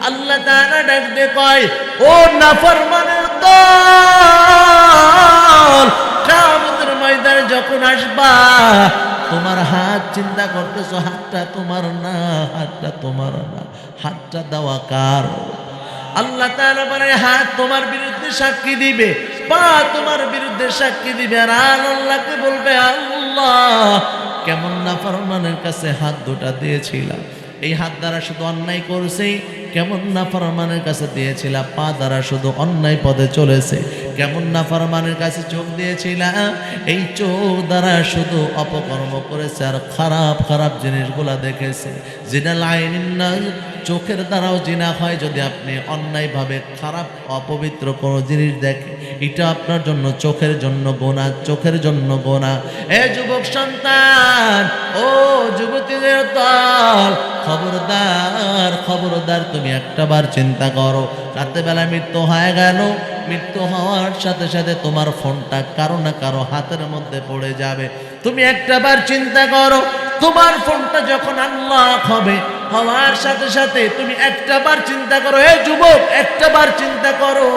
আল্লাহ তাআলা ডাক দিয়ে কয়, ও নাফরমানের দল, কিয়ামতের ময়দানে যখন আসবা, তোমার হাত চিন্তা করতেছো, হাতটা তোমার না, হাতটা তোমার না, হাতটা দেওয়া কার? আল্লাহ তাআলা বলে, হাত তোমার বিরুদ্ধে সাক্ষী দিবে, পা তোমার বিরুদ্ধে সাক্ষী দিবে। আর আল্লাহকে বলবে, আল্লাহ কেমন নাফরমানের কাছে হাত দুটা দিয়েছিলাম, এই হাত দ্বারা শুধু অন্যায় করছে, কেমন নাফরমানের কাছে দিয়েছিলাম পা দ্বারা শুধু অন্যায় পথে চলেছে, কেমন নাফরমানের কাছে চোখ দিয়েছিলাম, এই চোখ দ্বারা শুধু অপকর্ম করেছে আর খারাপ খারাপ জিনিসগুলা দেখেছে। জিনাল আইনিন নাজ, চোখের দ্বারাও জিনা হয় যদি আপনি অন্যায়ভাবে খারাপ অপবিত্র কোনো জিনিস দেখেন, এটা আপনার জন্য চোখের জন্য গুনাহ, চোখের জন্য গুনাহ। এ যুবক সন্তান, ও যুবতীদের দল, খবরদার খবরদার, তুমি একটাবার চিন্তা করো, রাতে বেলা মৃত্যু হয়ে গেল, মৃত্যু হওয়ার সাথে সাথে তোমার ফোনটা কারো না কারো হাতের মধ্যে পড়ে যাবে। তুমি একটাবার চিন্তা করো, তোমার ফোনটা যখন আনলক হবে, হওয়ার সাথে সাথে তুমি একটাবার চিন্তা করো, এ যুবক একটাবার চিন্তা করো,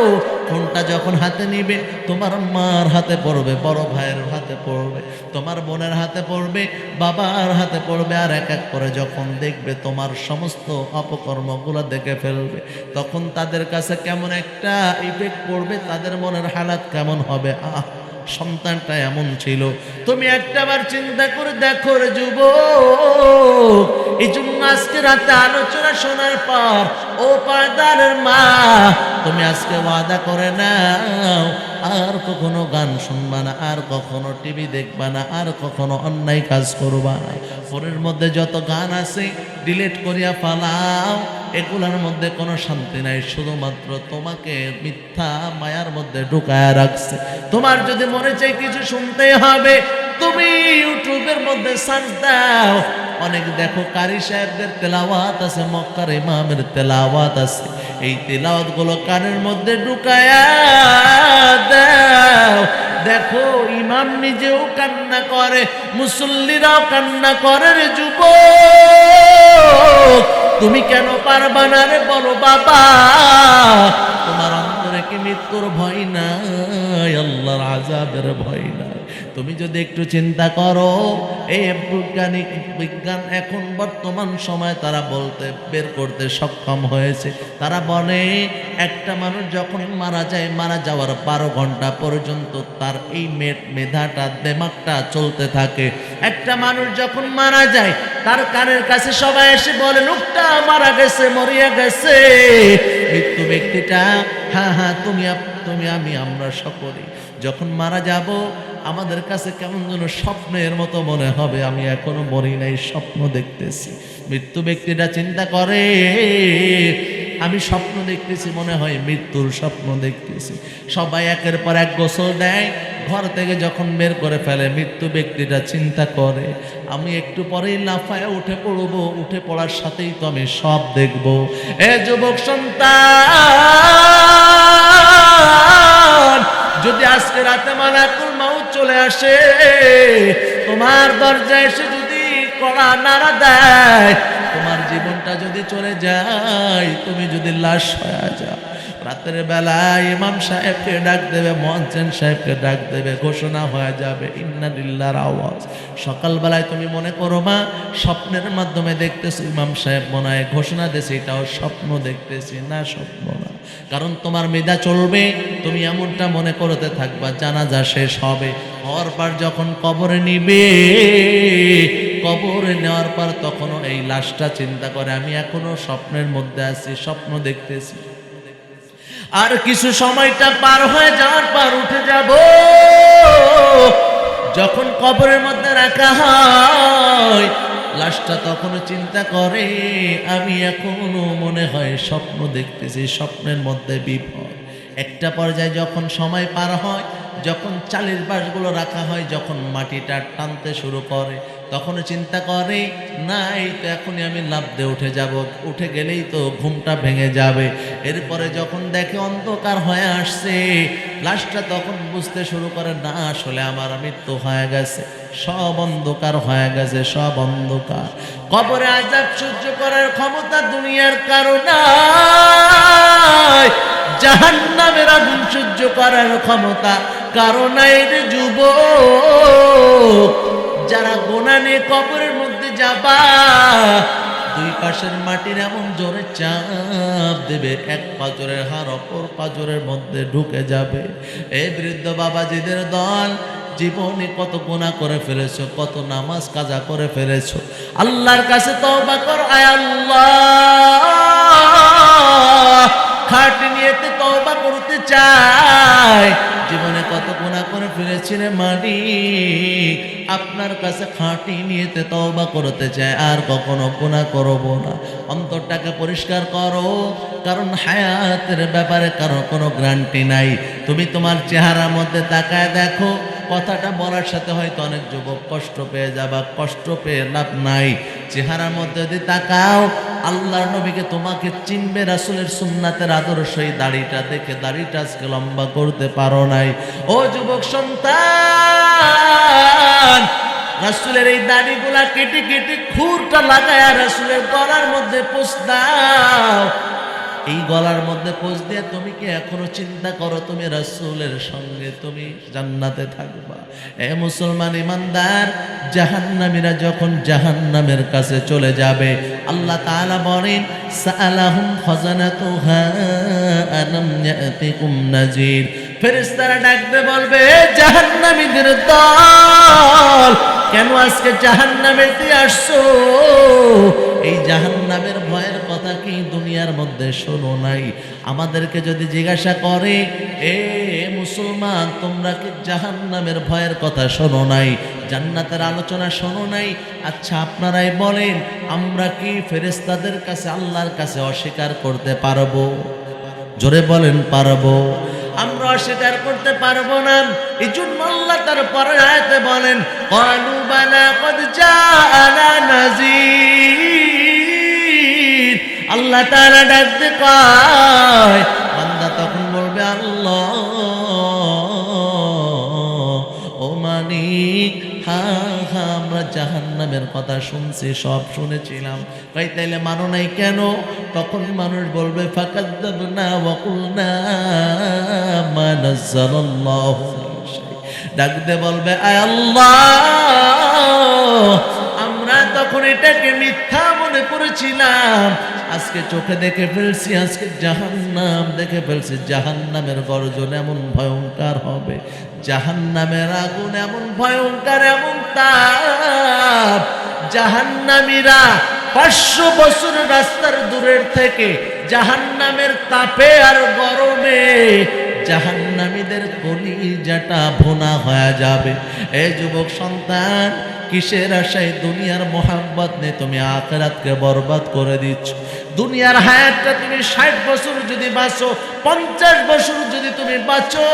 ফোনটা যখন হাতে নিবে তোমার মার হাতে পড়বে, বড় ভাইয়ের হাতে পড়বে, তোমার বোনের হাতে পড়বে, বাবার হাতে পড়বে, আর এক এক করে যখন দেখবে তোমার সমস্ত অপকর্মগুলো দেখে ফেলবে, তখন তাদের কাছে কেমন একটা ইফেক্ট পড়বে, তাদের মনের হালাত কেমন হবে। সন্তানটা এমন ছিল। তুমি একটাবার চিন্তা করে দেখো রে যুবক। এই জন্য আজকে রাতে আলোচনা শোনার পর ও পর্দার মা, তুমি আজকে ওয়াদা করে নাও, আর কখনো গান শুনবা না, আর কখনো টিভি দেখবা না, আর কখনো অন্যায় কাজ করবা না। ফোনের মধ্যে যত গান আছে ডিলিট করিয়া ফালাও, এগুলোর মধ্যে কোনো শান্তি নাই, শুধুমাত্র তোমাকে মিথ্যা মায়ার মধ্যে ঢুকায় রাখছে। তোমার যদি মনে চাই কিছু শুনতে হবে, তুমি ইউটিউবের মধ্যে সার্চ দাও, অনেক দেখো কারি সাহেবদের তেলাওয়াত আছে, মক্কার ইমামের তেলাওয়াত আছে, এই তেলাওয়াত গুলো কানের মধ্যে ঢুকায়া দাও, দেখো ইমাম নিজেও কান্না করে, মুসল্লিরাও কান্না করে রে যুবক। তুমি কেন পারবা না রে বলো বাবা? তোমার অন্তরে কি মৃত্যুর ভয় নাই? আল্লাহর আযাবের ভয় নাই? তুমি যদি একটু চিন্তা করো, এই বিজ্ঞান এখন বর্তমান সময় তারা বলতে বের করতে সক্ষম হয়েছে, তারা বলে একটা মানুষ যখন মারা যায়, মারা যাওয়ার 12 ঘন্টা পর্যন্ত তার এই মেধাটা দেমাগটা চলতে থাকে। একটা মানুষ যখন মারা যায়, তার কানের কাছে সবাই এসে বলে লোকটা মারা গেছে, মরিয়া গেছে। মৃত্যু ব্যক্তিটা হ্যাঁ হ্যাঁ তুমি আমি আমরা সকলে যখন মারা যাব, আমাদের কাছে কেমন যেন স্বপ্নের মতো মনে হবে, আমি এখনো মরি নাই, স্বপ্ন দেখতেছি। মৃত্যু ব্যক্তিটা চিন্তা করে, আমি স্বপ্ন দেখতেছি, মনে হয় মৃত্যুর স্বপ্ন দেখতেছি। সবাই একের পর এক গোসল দেয়, ঘর থেকে যখন বের করে ফেলে, মৃত্যু ব্যক্তিটা চিন্তা করে আমি একটু পরেই লাফায় উঠে পড়বো, উঠে পড়ার সাথেই তো আমি সব দেখব। এ যুবক সন্তান, যদি আজকে রাতে মালাকুল মাউত চলে আসে, তোমার দরজায় এসে যদি কড়া নাড়া দেয়, তোমার জীবনটা যদি চলে যায়, তুমি যদি লাশ হয়ে যাও, রাতের বেলায় ইমাম সাহেবকে ডাক দেবে, মুয়াজ্জিন সাহেবকে ডাক দেবে, ঘোষণা হয়ে যাবে ইন্না লিল্লাহির আওয়াজ। সকালবেলায় তুমি মনে করো মা স্বপ্নের মাধ্যমে দেখতেছি, ইমাম সাহেব মনে হয় ঘোষণা দিয়েছে, এটাও স্বপ্ন দেখতেছি। না, স্বপ্ন না, কারণ তোমার মেধা চলবে, তুমি এমনটা মনে করতে থাকবা। জানাজা শেষ হবে, হওয়ার পর যখন কবরে নিবে, কবরে নেওয়ার পর তখনও এই লাশটা চিন্তা করে আমি এখনো স্বপ্নের মধ্যে আছি, স্বপ্ন দেখতেছি। আর কিছু সময়টা পার হয়ে যাওয়ার পর উঠে যাব, যখন কবরের মধ্যে রাখা হয় লাশটা, তখনও চিন্তা করে আমি এখনো মনে হয় স্বপ্ন দেখতেছি, স্বপ্নের মধ্যে বিপদ। একটা পর্যায়ে যখন সময় পার হয়, যখন চালের বাঁশগুলো রাখা হয়, যখন মাটিটা টানতে শুরু করে, তখন চিন্তা করে না, এই তো এখনই আমি লাফ দিয়ে উঠে যাব, উঠে গেলেই তো ঘুমটা ভেঙে যাবে। এরপরে যখন দেখে অন্ধকার হয়ে আসছে, লাশটা তখন বুঝতে শুরু করে না, আসলে আমার মৃত্যু হয়ে গেছে, সব অন্ধকার হয়ে গেছে, সব অন্ধকার। কবরে আযাব সহ্য করার ক্ষমতা দুনিয়ার কারো নাই, জাহান্নামের আগুন সহ্য করার ক্ষমতা কারো নাই রে যুবক। যারা গোনা নিয়ে কবরের মধ্যে যাবা, দুই পাশের মাটির এমন জোরে চাপ দেবে, এক পাঁজরের হাড় অপর পাঁজরের মধ্যে ঢুকে যাবে। এই বৃদ্ধ বাবাজিদের দল, জীবনে কত গুনাহ করে ফেলেছো, কত নামাজ কাজা করে ফেলেছো, আল্লাহর কাছে তওবা করো। আয় আল্লাহ, খাঁটি নিয়তে তওবা করতে চাই, জীবনে কত গুনাহ করে ফেলেছি রে মালিক, আপনার কাছে খাঁটি নিয়তে তওবা করতে চাই, আর কখনো গুনাহ করব না। অন্তরটাকে পরিষ্কার করো, কারণ হায়াতের ব্যাপারে কারো কোনো গ্যারান্টি নাই। তুমি তোমার চেহারার মধ্যে তাকায় দেখো, কথাটা বলার সাথে হয়তো অনেক যুবক কষ্ট পেয়ে যাবা, কষ্ট পেয়ে লাভ নাই। চেহারার মধ্যে যদি তাকাও, আল্লাহর নবীকে তোমাকে চিনবে, রাসূলের সুন্নাতের আদর্শ, এই দাড়িটা দেখে দাড়িটা আজকে লম্বা করতে পারো নাই। ও যুবক সন্তান, রাসূলের এই দাড়িগুলা কেটে কেটে খুরটা লাগায়া রাসূলের গলার মধ্যে পোঁছ দাও। এই গলার মধ্যে পোঁছ দিয়ে তুমি কি এখনো চিন্তা করো তুমি রাসূলের সঙ্গে তুমি জান্নাতে থাকবা? এ মুসলমান ইমানদার, জাহান্নামীরা যখন জাহান্নামের কাছে চলে যাবে, আল্লাহ তাআলা বলেন সাআলাহুম খাজানাতুহা আলাম ইয়াতিকুম নাযীর। ফেরেশতারা ডাকবে বলবে, জাহান্নামীদের দল, কেন আজকে জাহান্নামেতে আসছো? এই জাহান্নামের ভয়ের কথা কি দুনিয়ার মধ্যে শোনো নাই? আমাদেরকে যদি জিজ্ঞাসা করে, এ মুসলমান তোমরা কি জাহান্নামের ভয়ের কথা শোনো নাই, জান্নাতের আলোচনা শোনো নাই? আচ্ছা আপনারাই বলেন, আমরা কি ফেরেশতাদের কাছে আল্লাহর কাছে অস্বীকার করতে পারবো? জোরে বলেন পারবো? আমরা অস্বীকার করতে পারবো না। এই জন্য আল্লাহ তার পরের আয়াতে বলেন, ক্বালু বালা ক্বাদ জাআনা নাযীর। আল্লাহ তাআলা ডাকতে কয়, বান্দা তখন বলবে, আল্লাহ ও মালিক, হ্যাঁ হ্যাঁ আমরা জাহান্নামের কথা শুনছি, সব শুনেছিলাম। তাই তাইলে মানো নাই কেন? তখন মানুষ বলবে, ফাকাযযাবনা ওয়া কুলনা মা নাযালাল্লাহু মিন শাই। ডাকতে বলবে, আয় আল্লাহ, আমরা তখন এটাকে মিথ্যা মনে করেছিলাম, আজকে চোখে দেখে ফেলছি, আজকে জাহান্নাম দেখে ফেলছি। জাহান্নামের গর্জন এমন ভয়ঙ্কর হবে, জাহান্নামের আগুন এমন ভয়ঙ্কর, এমন তাপ, জাহান্নামীরা 500 বছর রাস্তার দূরের থেকে জাহান্নামের তাপে আর গরমে জাহান্নামীদের কলিজাটা ভুনা হয়ে যাবে। এই যুবক সন্তান, কিসের আশায় দুনিয়ার মোহাব্বত নিয়ে তুমি আখিরাতকে বরবাদ করে দিচ্ছ? দুনিয়ার হায়াতটা তুমি 60 বছর যদি বাঁচো, 50 বছর যদি তুমি বাঁচো,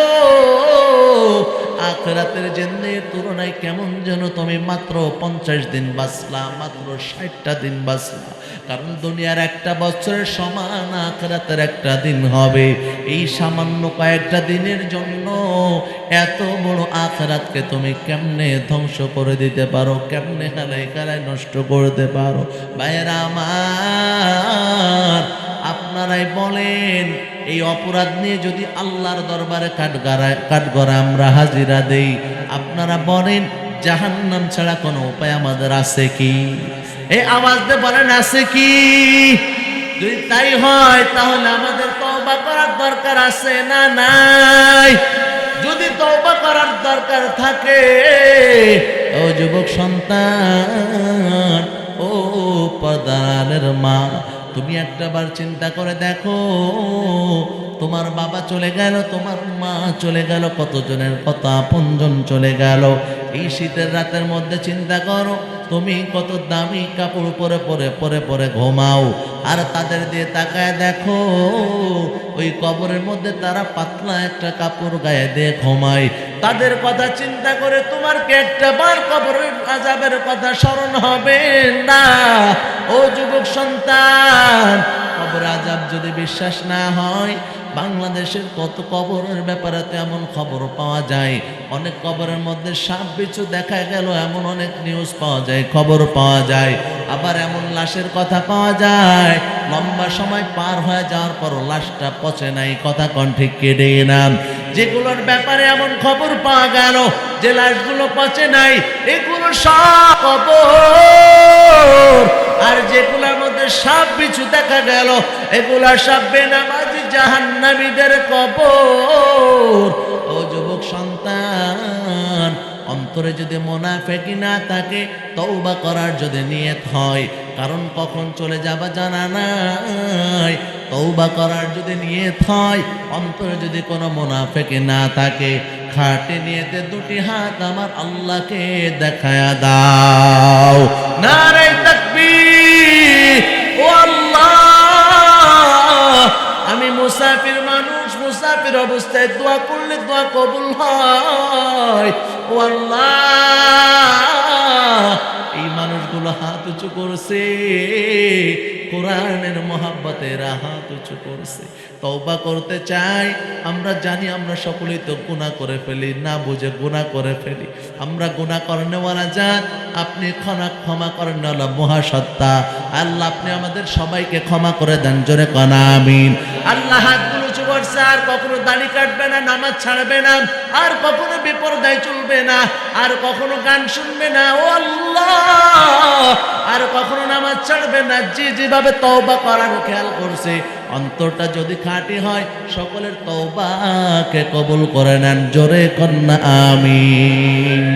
আখিরাতের জিন্দেগির তুলনায় কেমন যেন তুমি মাত্র 50 দিন বাঁচলা, মাত্র 60টা দিন বাঁচলা। কারণ দুনিয়ার একটা বছরের সমান আখিরাতের একটা দিন হবে। এই সামান্য কয়েকটা দিনের জন্য এত বড় আখিরাতকে তুমি কেমনে ধ্বংস করে দিতে পারো, কেমনে হালাই কালাই নষ্ট করতে পারো? ভাইয়েরা আমার, আপনারাই বলেন, এই অপরাধ নিয়ে যদি আল্লাহর দরবারে কাঠগড়া আমরা হাজিরা দেই, আপনারা বলেন জাহান্নাম ছাড়া কোনো উপায় আমাদের আছে কি? এই আওয়াজ দিয়ে বলেন আছে কি? যদি তাই হয় তাহলে আমাদের তওবা করার দরকার আছে না নাই? যদি তওবা করার দরকার থাকে, ও যুবক সন্তান, ও পর্দার মা, তুমি একটাবার চিন্তা করে দেখো, তোমার বাবা চলে গেল, তোমার মা চলে গেল, কতজনের কত আপনজন চলে গেল। এই শীতের রাতের মধ্যে চিন্তা করো, তুমি কত দামি কাপড় পরে পরে পরে পরে ঘুমাও, আর তাদের দিয়ে তাকায় দেখো, ওই কবরের মধ্যে তারা পাতলা একটা কাপড় গায়ে দিয়ে ঘুমায়। তাদের কথা চিন্তা করে তোমার কি একটা বার কবরের আযাবের কথা স্মরণ হবে না? ও যুবক সন্তান, কবর আযাব যদি বিশ্বাস না হয়, বাংলাদেশের কত কবরের ব্যাপারে তো এমন খবর পাওয়া যায়, অনেক কবরের মধ্যে সাপ বিচ্ছু দেখা গেল, এমন অনেক নিউজ পাওয়া যায়, খবর পাওয়া যায়। আবার এমন লাশের কথা পাওয়া যায়, লম্বা সময় পার হয়ে যাওয়ার পরও লাশটা পচে নাই। কথা কোন ঠিক কেটে নাম? যেগুলোর ব্যাপারে এমন খবর পাওয়া গেল যে লাশগুলো পচে নাই, এগুলো সব কবর। আর যেগুলোর মধ্যে সাপ বিচ্ছু দেখা গেল, এগুলা সব বেনামাজি জাহান্নামীদের কবর। ও যুবক সন্তান, অন্তরে যদি মুনাফিকি না থাকে, তওবা করার যদি নিয়ত হয়, কারণ কখন চলে যাবা জানা নাই, তওবা করার যদি নিয়ত হয়, অন্তরে যদি কোনো মুনাফিকি না থাকে, খাটে নিয়েতে দুটি হাত আমার আল্লাহকে দেখায়া দাও। নারে তাকবীর! ও আল্লাহ, আমি মুসাফির মানুষ, মুসাফির অবস্থায় দোয়া করলে দোয়া কবুল হয়। ও আল্লাহ, এই মানুষগুলো হাতগুলো হাত উঁচু করছে, কোরআনের মহাব্বতে হাত উঁচু করছে। তওবা করতে চাই। আমরা জানি আমরা সকলেই তো গুনাহ করে ফেলি, না বুঝে গুনাহ করে ফেলি। আমরা গুনাহ করনেওয়ালা জাত, আপনি ক্ষমা করনেওয়ালা মহাসত্তা। আল্লাহ আপনি আমাদের সবাইকে ক্ষমা করে দেন, জোরে কোন আমিন। আল্লাহ হাতগুলো উঁচু করছে, আর কখনো দাড়ি কাটবে না, নামাজ ছাড়বে না, আর কখনো বিপর্দায় চলবে না, আর কখনো গান শুনবে না, ও আল্লাহ, আর কখনো নামাজ ছাড়বে না। যেভাবে তওবা করার খেয়াল করছে, অন্তরটা যদি খাঁটি হয়, সকলের তওবাকে কবুল করে নেন, জোরে কন্যা আমিন।